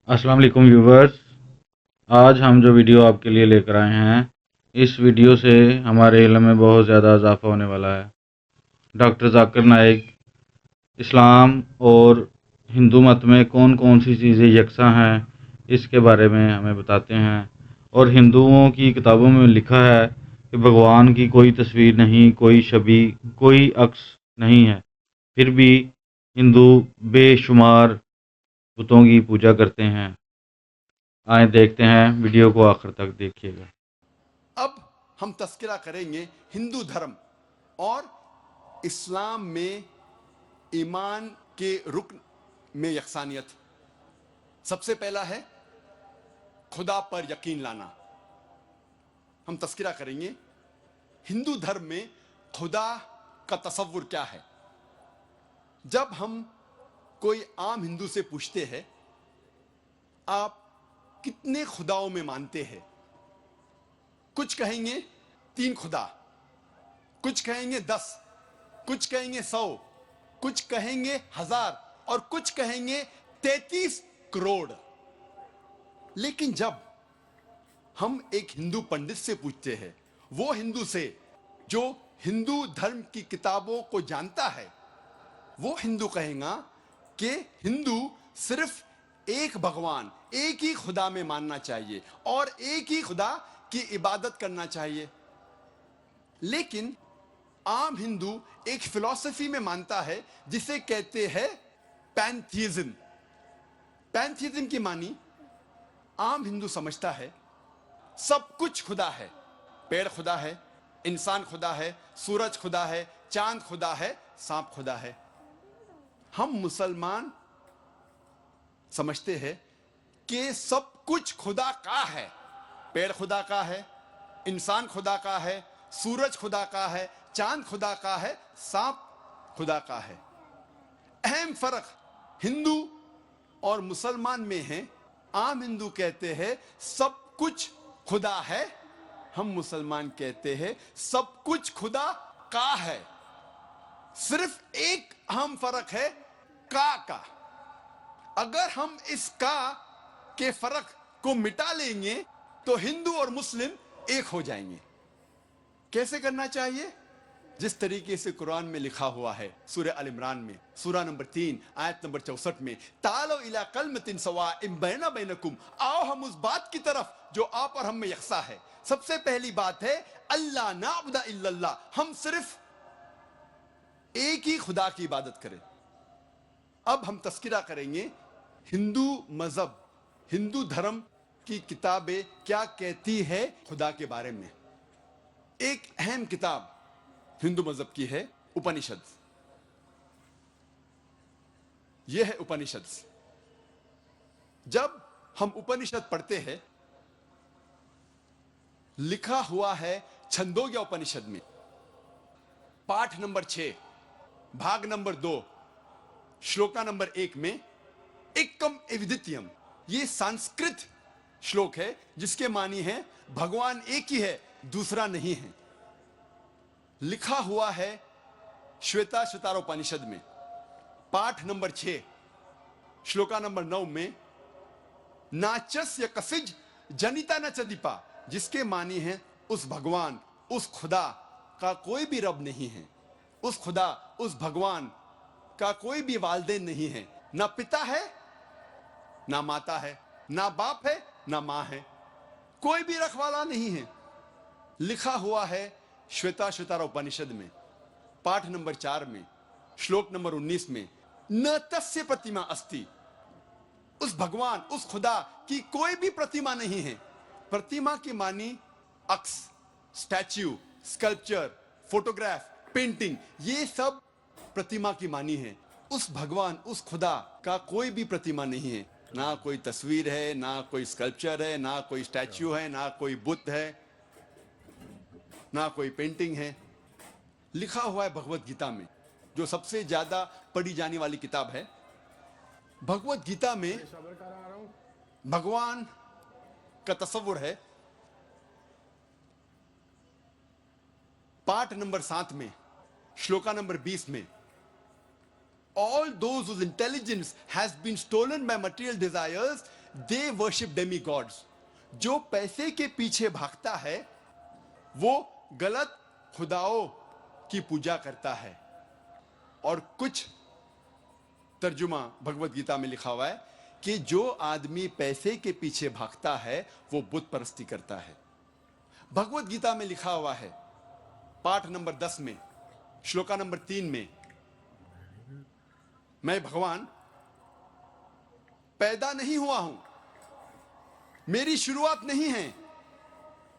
अस्सलाम वालेकुम व्यूवर्स। आज हम जो वीडियो आपके लिए लेकर आए हैं, इस वीडियो से हमारे इल्म में बहुत ज़्यादा इजाफा होने वाला है। डॉक्टर जाकिर नाइक इस्लाम और हिंदू मत में कौन कौन सी चीज़ें यकसा हैं, इसके बारे में हमें बताते हैं। और हिंदुओं की किताबों में लिखा है कि भगवान की कोई तस्वीर नहीं, कोई छवि, कोई अक्स नहीं है, फिर भी हिंदू बेशुमार बुतों की पूजा करते हैं। आए देखते हैं, वीडियो को आखिर तक देखिएगा। अब हम तस्करा करेंगे हिंदू धर्म और इस्लाम में ईमान के रुकन में यकसानियत। सबसे पहला है खुदा पर यकीन लाना। हम तस्करा करेंगे हिंदू धर्म में खुदा का तसव्वुर क्या है। जब हम कोई आम हिंदू से पूछते हैं आप कितने खुदाओं में मानते हैं, कुछ कहेंगे 3 खुदा, कुछ कहेंगे 10, कुछ कहेंगे 100, कुछ कहेंगे 1000 और कुछ कहेंगे 33 करोड़। लेकिन जब हम एक हिंदू पंडित से पूछते हैं, वो हिंदू से जो हिंदू धर्म की किताबों को जानता है, वो हिंदू कहेगा कि हिंदू सिर्फ एक भगवान, एक ही खुदा में मानना चाहिए और एक ही खुदा की इबादत करना चाहिए। लेकिन आम हिंदू एक फिलॉसफी में मानता है जिसे कहते हैं पैंथीइज्म। पैंथीइज्म की मानी आम हिंदू समझता है सब कुछ खुदा है। पेड़ खुदा है, इंसान खुदा है, सूरज खुदा है, चांद खुदा है, सांप खुदा है। हम मुसलमान समझते हैं कि सब कुछ खुदा का है। पेड़ खुदा का है, इंसान खुदा का है, सूरज खुदा का है, चांद खुदा का है, सांप खुदा का है। अहम फर्क हिंदू और मुसलमान में है। आम हिंदू कहते हैं सब कुछ खुदा है, हम मुसलमान कहते हैं सब कुछ खुदा का है। सिर्फ एक अहम फर्क है का। अगर हम इस का के फर्क को मिटा लेंगे तो हिंदू और मुस्लिम एक हो जाएंगे। कैसे करना चाहिए? जिस तरीके से कुरान में लिखा हुआ है, सूरह अल इमरान में सूरा नंबर 3 आयत नंबर 64 में, तालो इला कलमतिन सवाइम बैना बैनकुम, आओ हम उस बात की तरफ जो आप और हम में यकसा है। सबसे पहली बात है अल्लाह नाबुदा इल्लल्लाह, हम सिर्फ एक ही खुदा की इबादत करें। अब हम तस्किरा करेंगे हिंदू मजहब, हिंदू धर्म की किताबें क्या कहती है खुदा के बारे में। एक अहम किताब हिंदू मजहब की है उपनिषद। यह है उपनिषद। जब हम उपनिषद पढ़ते हैं, लिखा हुआ है छंदोग्य उपनिषद में पाठ नंबर 6 भाग नंबर 2 श्लोका नंबर 1 में एकम एविदित्यम, ये संस्कृत श्लोक है जिसके मानी है भगवान एक ही है, दूसरा नहीं है। लिखा हुआ है श्वेता श्वेतारोपनिषद में पाठ नंबर 6 श्लोका नंबर 9 में नाचस्य कसिज जनिता न चदीपा, जिसके मानी है उस भगवान, उस खुदा का कोई भी रब नहीं है। उस खुदा, उस भगवान का कोई भी वालदेन नहीं है, ना पिता है ना माता है, ना बाप है ना मां है, कोई भी रखवाला नहीं है। लिखा हुआ है श्वेता श्वेतारोपनिषद में पाठ नंबर 4 में श्लोक नंबर 19 में न तस्य प्रतिमा अस्ति, उस भगवान, उस खुदा की कोई भी प्रतिमा नहीं है। प्रतिमा की मानी अक्स, स्टैच्यू, स्कल्पचर, फोटोग्राफ, पेंटिंग, ये सब प्रतिमा की मानी है। उस भगवान, उस खुदा का कोई भी प्रतिमा नहीं है, ना कोई तस्वीर है, ना कोई स्कल्पचर है, ना कोई स्टैच्यू है, ना कोई बुद्ध है, ना कोई पेंटिंग है। लिखा हुआ है भगवत गीता में, जो सबसे ज्यादा पढ़ी जाने वाली किताब है। भगवत गीता में भगवान का तस्वुर है पाठ नंबर 7 में श्लोका नंबर 20 में, all those whose intelligence has been stolen by material desires they worship Demi God's. जो पैसे के पीछे भागता है वो गलत खुदाओं की पूजा करता है। और कुछ तर्जुमा भगवत गीता में लिखा हुआ है कि जो आदमी पैसे के पीछे भागता है वो बुत परस्ती करता है। भगवत गीता में लिखा हुआ है पाठ नंबर 10 में श्लोका नंबर 3 में, मैं भगवान पैदा नहीं हुआ हूं, मेरी शुरुआत नहीं है,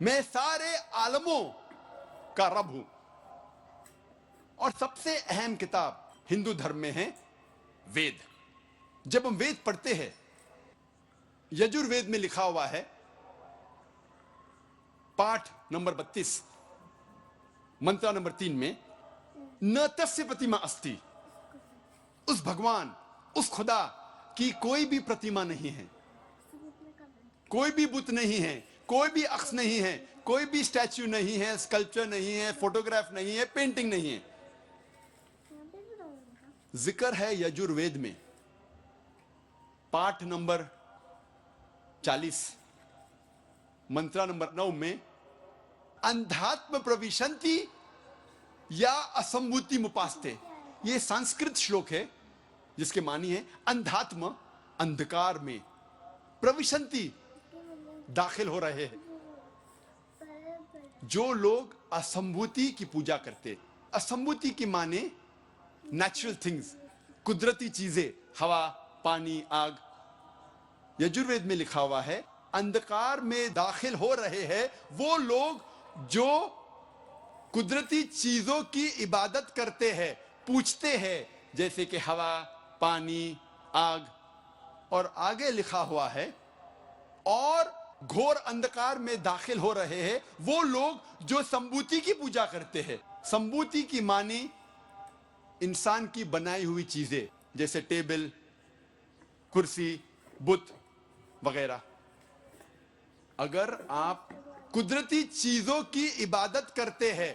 मैं सारे आलमों का रब हूं। और सबसे अहम किताब हिंदू धर्म में है वेद। जब हम वेद पढ़ते हैं, यजुर्वेद में लिखा हुआ है पाठ नंबर 32 मंत्र नंबर 3 में, न तस्य प्रतिमा अस्ति, उस भगवान उस खुदा की कोई भी प्रतिमा नहीं है, कोई भी बुत नहीं है, कोई भी अक्स नहीं है, कोई भी स्टैच्यू नहीं है, स्कल्पचर नहीं है, फोटोग्राफ नहीं है, पेंटिंग नहीं है। जिक्र है यजुर्वेद में पाठ नंबर 40 मंत्र नंबर 9 में, अंधात्म प्रविशंति या असंभूति मुपास्ते। यह संस्कृत श्लोक है जिसके मानी है अंधात्म अंधकार में, प्रविशंति दाखिल हो रहे हैं। जो लोग असंभूति की पूजा करते, असंभूति की माने नेचुरल थिंग्स, कुदरती चीजें, हवा, पानी, आग। यजुर्वेद में लिखा हुआ है अंधकार में दाखिल हो रहे हैं वो लोग जो कुदरती चीजों की इबादत करते हैं, पूछते हैं, जैसे कि हवा, पानी, आग। और आगे लिखा हुआ है और घोर अंधकार में दाखिल हो रहे हैं वो लोग जो संभूति की पूजा करते हैं। संभूति की मानी इंसान की बनाई हुई चीजें, जैसे टेबल, कुर्सी, बुत वगैरह। अगर आप कुदरती चीजों की इबादत करते हैं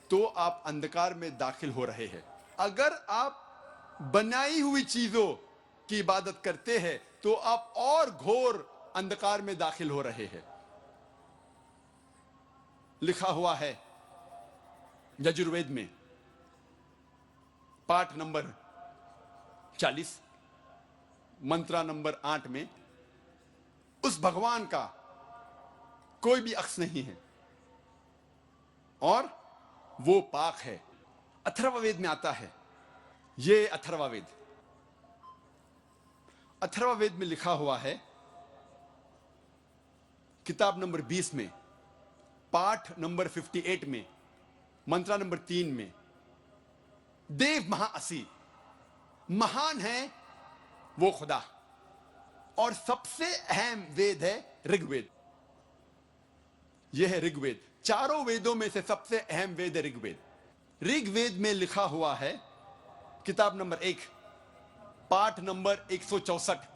तो आप अंधकार में दाखिल हो रहे हैं। अगर आप बनाई हुई चीजों की इबादत करते हैं तो आप और घोर अंधकार में दाखिल हो रहे हैं। लिखा हुआ है यजुर्वेद में पाठ नंबर 40 मंत्र नंबर 8 में, उस भगवान का कोई भी अक्स नहीं है और वो पाक है। अथर्ववेद में आता है, ये अथर्ववेद, अथर्ववेद में लिखा हुआ है किताब नंबर 20 में पाठ नंबर 58 में मंत्र नंबर 3 में, देव महाअसी, महान है वो खुदा। और सबसे अहम वेद है ऋग्वेद। यह है ऋग्वेद। चारों वेदों में से सबसे अहम वेद है ऋग्वेद। ऋग्वेद में लिखा हुआ है किताब नंबर 1 पाठ नंबर 164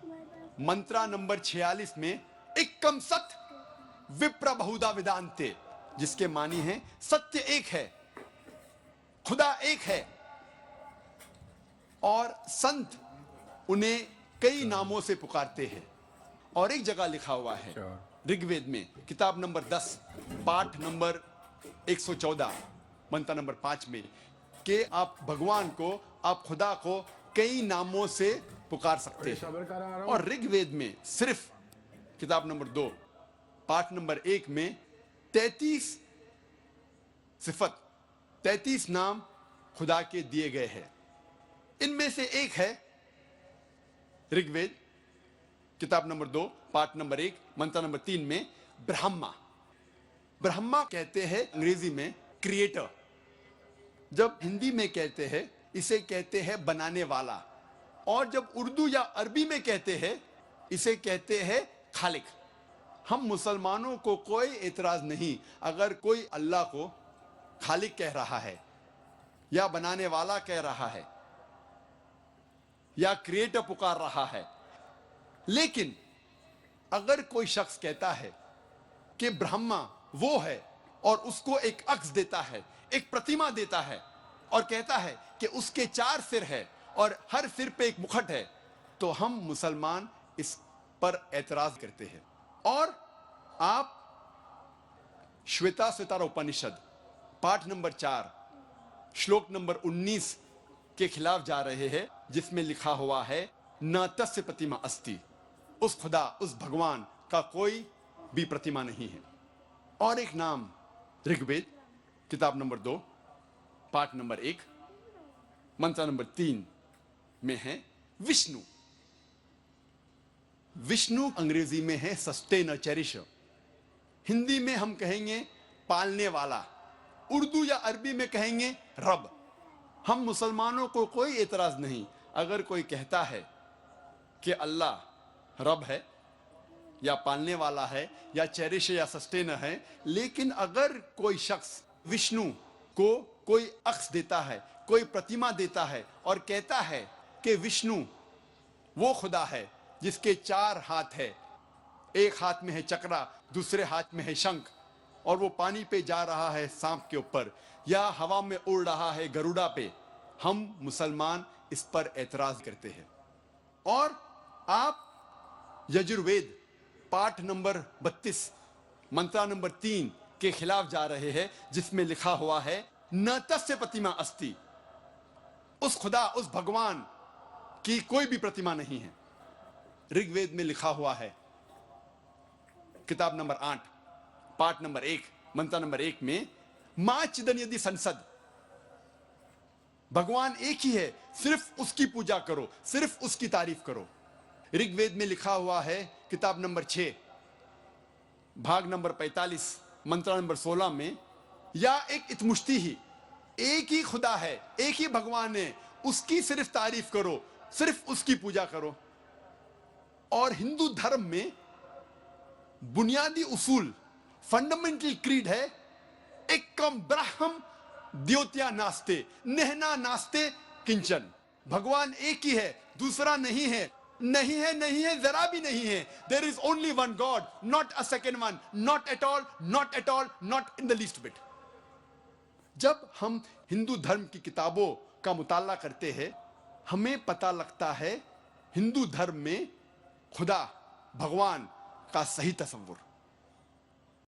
मंत्रा नंबर 46 में, एकम सत विप्र बहुधा विदांते, जिसके मानी है सत्य एक है, खुदा एक है और संत उन्हें कई नामों से पुकारते हैं। और एक जगह लिखा हुआ है ऋग्वेद में किताब नंबर 10 पाठ नंबर 114 मंत्र नंबर 5 में कि आप भगवान को, आप खुदा को कई नामों से पुकार सकते हैं। और ऋग्वेद में सिर्फ किताब नंबर 2 पाठ नंबर 1 में 33 सिफत, 33 नाम खुदा के दिए गए हैं। इनमें से एक है ऋग्वेद किताब नंबर 2 पाठ नंबर 1 मंत्र नंबर 3 में ब्रह्मा। ब्रह्मा कहते हैं अंग्रेजी में क्रिएटर। जब हिंदी में कहते हैं इसे कहते हैं बनाने वाला, और जब उर्दू या अरबी में कहते हैं इसे कहते हैं खालिक। हम मुसलमानों को कोई एतराज नहीं अगर कोई अल्लाह को खालिक कह रहा है या बनाने वाला कह रहा है या क्रिएटर पुकार रहा है। लेकिन अगर कोई शख्स कहता है कि ब्रह्मा वो है और उसको एक अक्स देता है, एक प्रतिमा देता है और कहता है कि उसके 4 सिर है और हर सिर पे एक मुखट है, तो हम मुसलमान इस पर ऐतराज करते हैं और आप श्वेता स्वतार उपनिषद पाठ नंबर 4 श्लोक नंबर 19 के खिलाफ जा रहे हैं, जिसमें लिखा हुआ है न तस्य प्रतिमा अस्ति, उस खुदा उस भगवान का कोई भी प्रतिमा नहीं है। और एक नाम ऋग्वेद किताब नंबर 2 पाठ नंबर 1 मंत्र नंबर 3 में है विष्णु। विष्णु अंग्रेजी में है सस्टेनर चेरिशर, हिंदी में हम कहेंगे पालने वाला, उर्दू या अरबी में कहेंगे रब। हम मुसलमानों को कोई एतराज नहीं अगर कोई कहता है कि अल्लाह रब है या पालने वाला है या चेरिश या सस्टेनर है, लेकिन अगर कोई शख्स विष्णु को कोई अक्स देता है, कोई प्रतिमा देता है और कहता है कि विष्णु वो खुदा है जिसके 4 हाथ है, एक हाथ में है चक्रा, दूसरे हाथ में है शंख, और वो पानी पे जा रहा है सांप के ऊपर या हवा में उड़ रहा है गरुड़ा पे, हम मुसलमान इस पर ऐतराज करते हैं। और आप यजुर्वेद पाठ नंबर 32 मंत्र नंबर 3 के खिलाफ जा रहे हैं, जिसमें लिखा हुआ है न तस्य प्रतिमा अस्ति, उस खुदा उस भगवान की कोई भी प्रतिमा नहीं है। ऋग्वेद में लिखा हुआ है किताब नंबर 8 पाठ नंबर 1 मंत्र नंबर 1 में मां चिदन यदि संसद, भगवान एक ही है, सिर्फ उसकी पूजा करो, सिर्फ उसकी तारीफ करो। ऋग्वेद में लिखा हुआ है किताब नंबर 6 भाग नंबर 45 मंत्र नंबर 16 में या एक इतमुश्ती ही, एक ही खुदा है, एक ही भगवान है, उसकी सिर्फ तारीफ करो, सिर्फ उसकी पूजा करो। और हिंदू धर्म में बुनियादी उसूल फंडामेंटल क्रीड है एकम ब्रह्म द्योत्या नास्ते नेहना नास्ते किंचन, भगवान एक ही है, दूसरा नहीं है, नहीं है, नहीं है, जरा भी नहीं है। There is only one God, not a second one, not at all, not at all, not in the least bit. जब हम हिंदू धर्म की किताबों का मुताला करते हैं, हमें पता लगता है हिंदू धर्म में खुदा भगवान का सही तस्वुर।